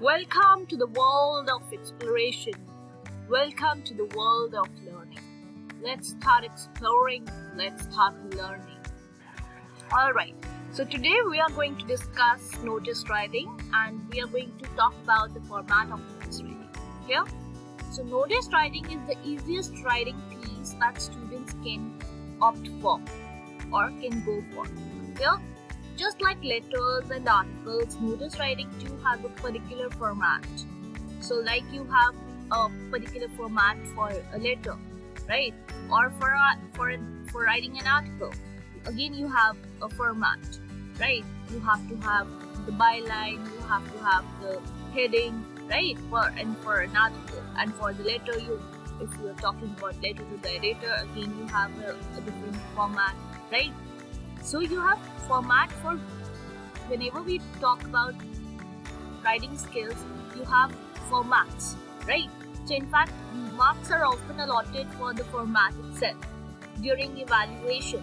Welcome to the world of exploration. Welcome to the world of learning. Let's start exploring. Let's start learning. Alright, so today we are going to discuss notice writing and we are going to talk about the format of notice writing. Clear? So notice writing is the easiest writing piece that students can opt for or can go for. Clear? Just like letters and articles, notice writing too has a particular format. So like you have a particular format for a letter, right? Or for writing an article. Again, you have a format, right? You have to have the byline, you have to have the heading, right? For an article, and for the letter, if you are talking about letter to the editor, again you have a different format, right? So you have format for whenever we talk about writing skills, you have formats, right? So in fact, marks are often allotted for the format itself during evaluation.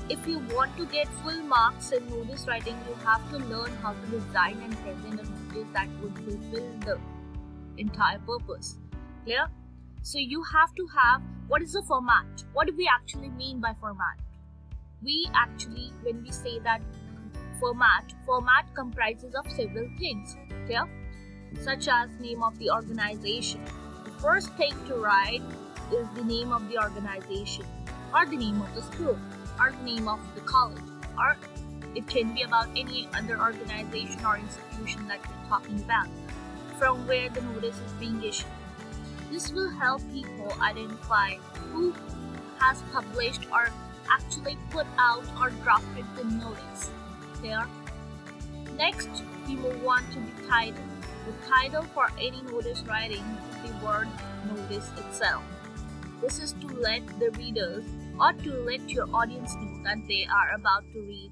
If you want to get full marks in notice writing, you have to learn how to design and present a notice that would fulfill the entire purpose. Clear? So you have to have, what is the format? What do we actually mean by format? We actually, when we say that format comprises of several things, clear? Such as name of the organization. The first thing to write is the name of the organization, or the name of the school, or the name of the college, or it can be about any other organization or institution that we're talking about, from where the notice is being issued. This will help people identify who has published or actually put out or drafted the notice. There. Next, we move on to the title. The title for any notice writing is the word notice itself. This is to let the readers or to let your audience know that they are about to read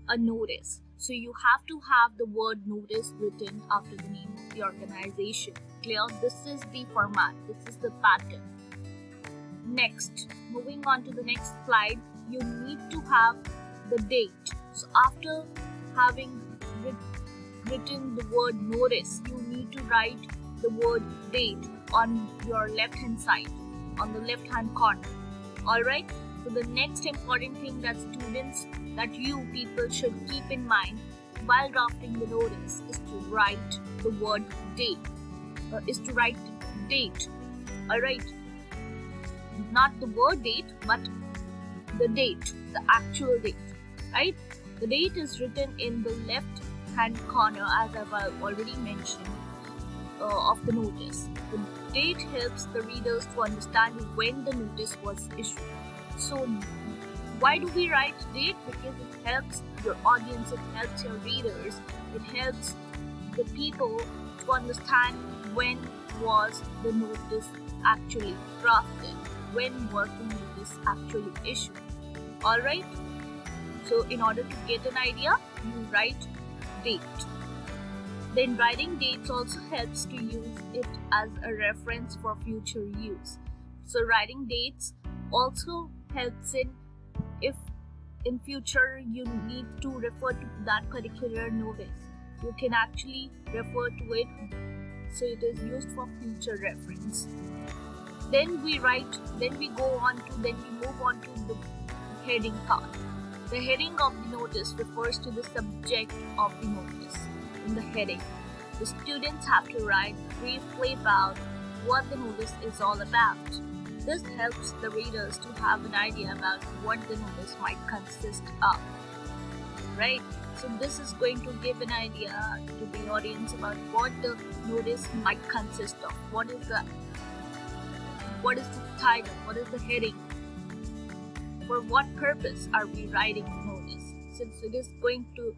a notice. So you have to have the word notice written after the name of the organization. Clear? This is the format. This is the pattern. Next, moving on to the next slide, you need to have the date. So after having written the word notice, you need to write the word date on your left hand side, on the left hand corner. Alright, so the next important thing that you people should keep in mind while drafting the notice is to write the word date, alright, not the word date but the date, the actual date, right? The date is written in the left hand corner, as I've already mentioned, of the notice. The date helps the readers to understand when the notice was issued. So why do we write date? Because it helps your audience, it helps your readers, it helps the people to understand when was the notice actually drafted, when was the notice actually issued. Alright, so in order to get an idea, you write date. Then writing dates also helps to use it as a reference for future use. So writing dates also helps if in future you need to refer to that particular notice, you can actually refer to it, so it is used for future reference. Then we move on to the heading part. The heading of the notice refers to the subject of the notice. In the heading, the students have to write briefly about what the notice is all about. This helps the readers to have an idea about what the notice might consist of. Right? So this is going to give an idea to the audience about what the notice might consist of. What is the title? What is the heading? For what purpose are we writing the notice? Since it is going to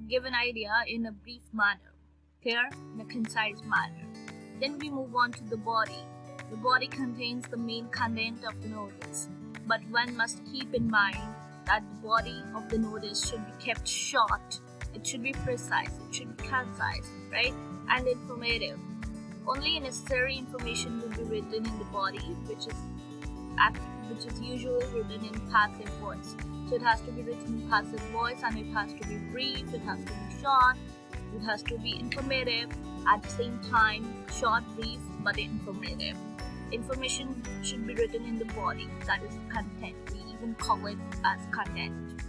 give an idea in a brief manner, clear, in a concise manner. Then we move on to the body. The body contains the main content of the notice, but one must keep in mind that the body of the notice should be kept short, it should be precise, it should be concise, right, and informative. Only necessary information will be written in the body, which is usually written in passive voice. So it has to be written in passive voice, and it has to be brief, it has to be short, It has to be informative, at the same time short, brief, but informative. Information should be written in the body, that is content. We even call it as content.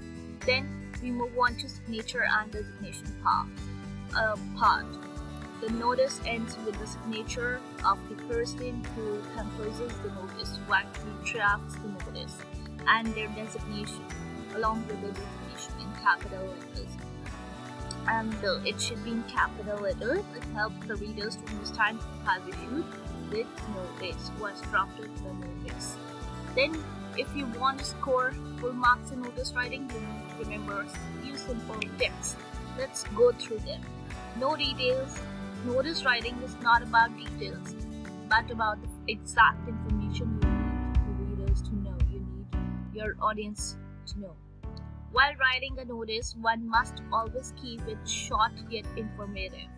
Then we move on to signature and designation part. The notice ends with the signature of the person who composes the notice, who actually drafts the notice, and their designation, along with the designation in capital letters. And it should be in capital letters. It helps the readers to understand who has issued the notice, who has drafted the notice. Then, if you want to score full marks in notice writing, you need to remember a few simple tips. Let's go through them. No details. Notice writing is not about details, but about the exact information you need the readers to know. You need your audience to know. While writing a notice, one must always keep it short yet informative.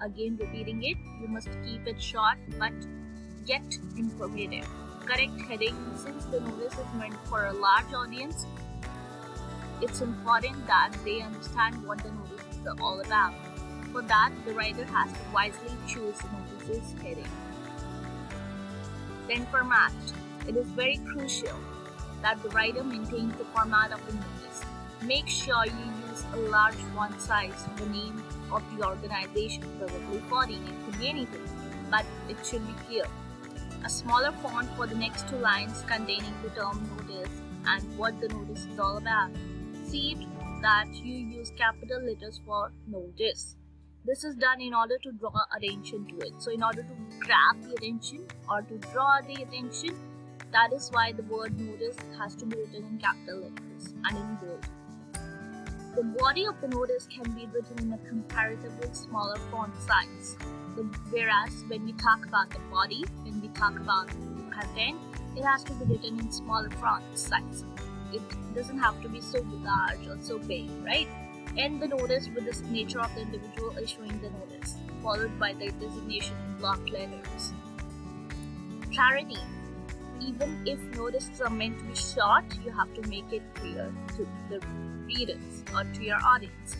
Again, repeating it, you must keep it short but yet informative. Correct heading. Since the notice is meant for a large audience, it's important that they understand what the notice is all about. For that, the writer has to wisely choose the notice's heading. Then format. It is very crucial that the writer maintains the format of the notice. Make sure you use a large font size, the name of the organization, probably 14, it could be anything, but it should be clear. A smaller font for the next two lines containing the term notice and what the notice is all about. See that you use capital letters for notice. This is done in order to draw attention to it. So in order to grab the attention or to draw the attention, that is why the word notice has to be written in capital letters and in bold. The body of the notice can be written in a comparatively smaller font size. Whereas when we talk about the body, when we talk about the content, it has to be written in smaller font size. It doesn't have to be so large or so big, right? End the notice with the signature of the individual issuing the notice, followed by the designation in block letters. Clarity. Even if notices are meant to be short, you have to make it clear to the readers or to your audience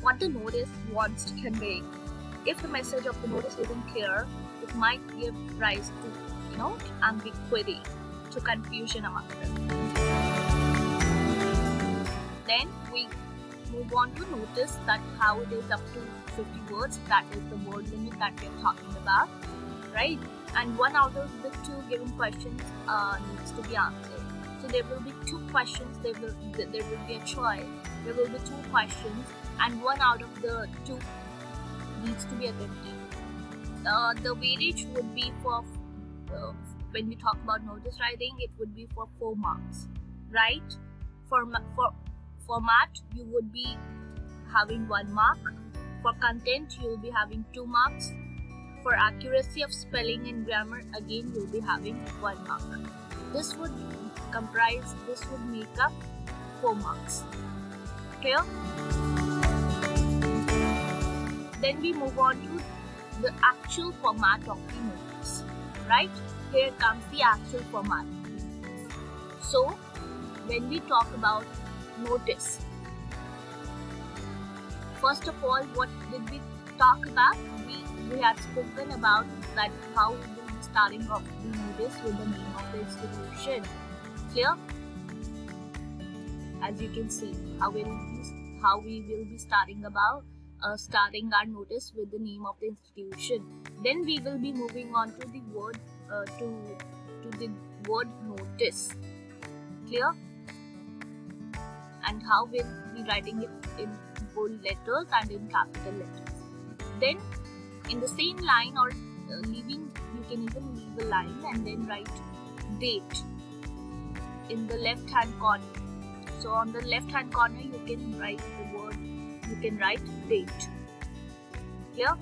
what the notice wants to convey. If the message of the notice isn't clear, it might give rise to, ambiguity, to confusion among them. Then we move on to notice that how it is up to 50 words, that is the word limit that we are talking about, right? And one out of the two given questions needs to be answered. So there will be two questions, there will be a choice, there will be two questions, and one out of the two needs to be attempted. The weightage would be for, when we talk about notice writing, it would be for 4 marks, right? For format, you would be having 1 mark. For content, you will be having 2 marks. For accuracy of spelling and grammar, again, you will be having 1 mark. This would make up 4 marks. Clear? Then we move on to the actual format of the notice, right? Here comes the actual format. So, when we talk about notice, first of all, what did we talk about? We had spoken about that how we will be starting off the notice with the name of the institution. Clear? As you can see, how we will be starting our notice with the name of the institution. Then we will be moving on to the word the word notice. Clear? And how we'll be writing it in bold letters and in capital letters. Then in the same line or you can even leave a line and then write date in the left hand corner. So on the left hand corner you can write date. Clear?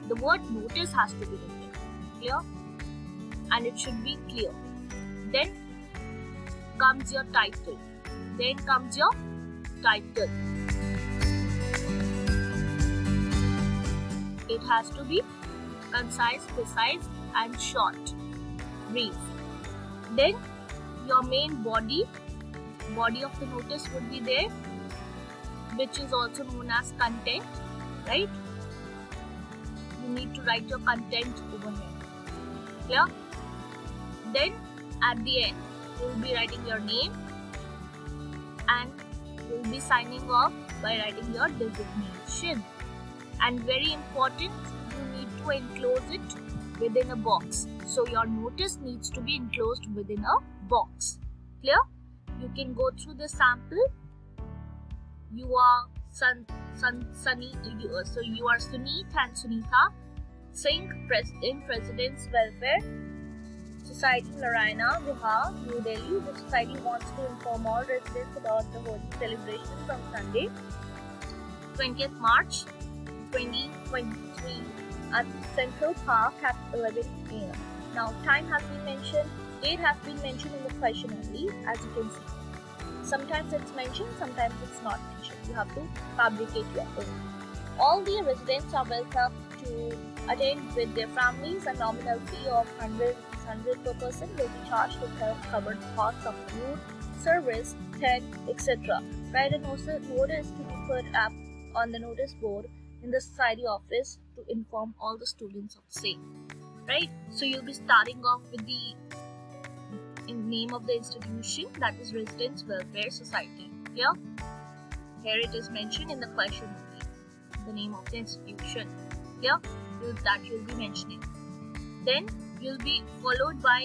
The word notice has to be written. Clear? And it should be clear. Then comes your title. It has to be concise, precise, and short, brief. Then your main body of the notice would be there. which is also known as content, right? You need to write your content over here. Clear? Then at the end, you will be writing your name and you will be signing off by writing your designation. And very important, you need to enclose it within a box. So your notice needs to be enclosed within a box. Clear? You can go through the sample. You are Sunny, so you are Sunit and Sunita, saying in President's Welfare Society, Narayana Vihar, New Delhi. The society wants to inform all residents about the holy celebrations on Sunday, 20th March 2023 at Central Park at 11 a.m. Now, time has been mentioned, date has been mentioned in the question only, as you can see. Sometimes it's mentioned, sometimes it's not mentioned. You have to fabricate your own. All the residents are welcome to attend with their families. A nominal fee of 100 per person will be charged to help cover the costs of food, service, tent, etc. Write a notice to be put up on the notice board in the society office to inform all the students of the same. Right? So you'll be starting off with the name of the institution, that is Residents Welfare Society. Here it is mentioned in the question only, the name of the institution. Here that you'll be mentioning. Then you'll be followed by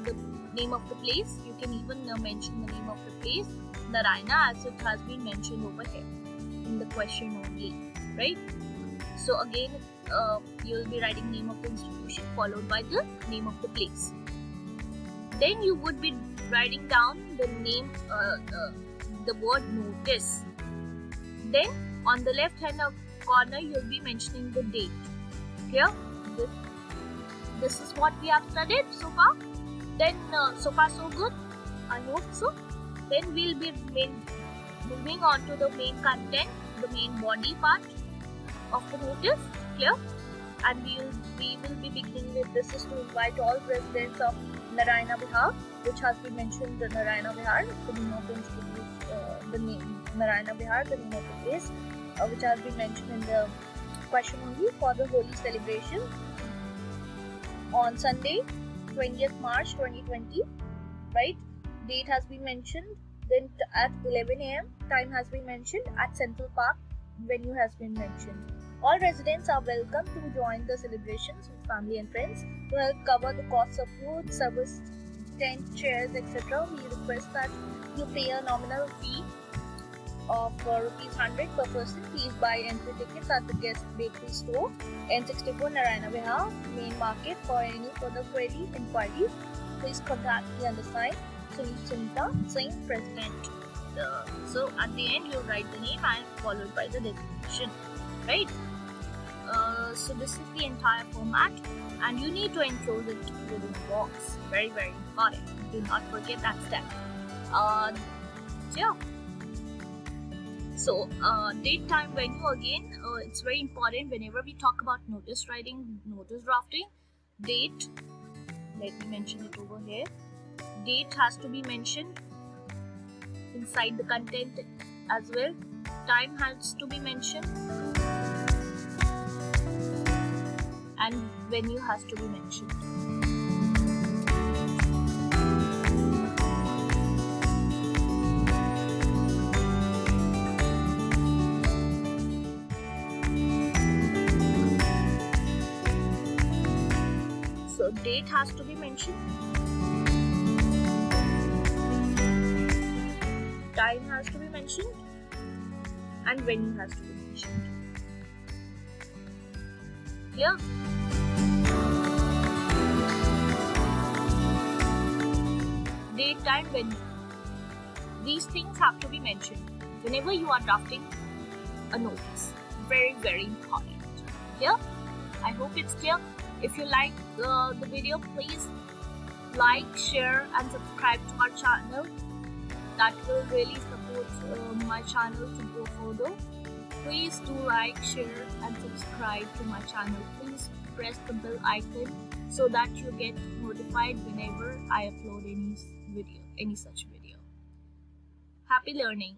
the name of the place. You can even mention the name of the place, Narayana, as it has been mentioned over here in the question only, right? So again, you'll be writing name of the institution followed by the name of the place. Then you would be writing down the name, the word notice. Then on the left hand corner, you'll be mentioning the date. Clear? This is what we have studied so far. Then so far so good. I hope so. Then we'll be moving on to the main content, the main body part of the notice. Clear? And we will be beginning with this is to invite all residents of Narayana Vihar, which has been mentioned, the Narayana Vihar, the name of the institute, the name Narayana Vihar, the name of the place, which has been mentioned in the question only, for the holy celebration on Sunday, 20th March 2020, right? Date has been mentioned, then at 11 a.m. time has been mentioned, at Central Park venue has been mentioned. All residents are welcome to join the celebrations with family and friends. To help cover the costs of food, service, tent, chairs, etc., we request that you pay a nominal fee of rupees 100 per person. Please buy entry tickets at the guest bakery store, N64 Narayana Vihar, main market. For any further inquiries, please contact the undersigned, Sunita, saying President. So at the end, you write the name and followed by the designation, right? So this is the entire format, and you need to enclose it within a box. Very, very important. Do not forget that step. Yeah. So date, time, venue, again, it's very important whenever we talk about notice writing, notice drafting. Date, let me mention it over here. Date has to be mentioned inside the content as well. Time has to be mentioned, and venue has to be mentioned. So date has to be mentioned, time has to be mentioned, and venue has to be mentioned. Clear? Date, time, venue. These things have to be mentioned whenever you are drafting a notice. Very, very important. Clear? I hope it's clear. If you like the video, please like, share and subscribe to our channel. That will really support my channel to go further. Please do like, share and subscribe to my channel. Please press the bell icon so that you get notified whenever I upload any such video. Happy learning.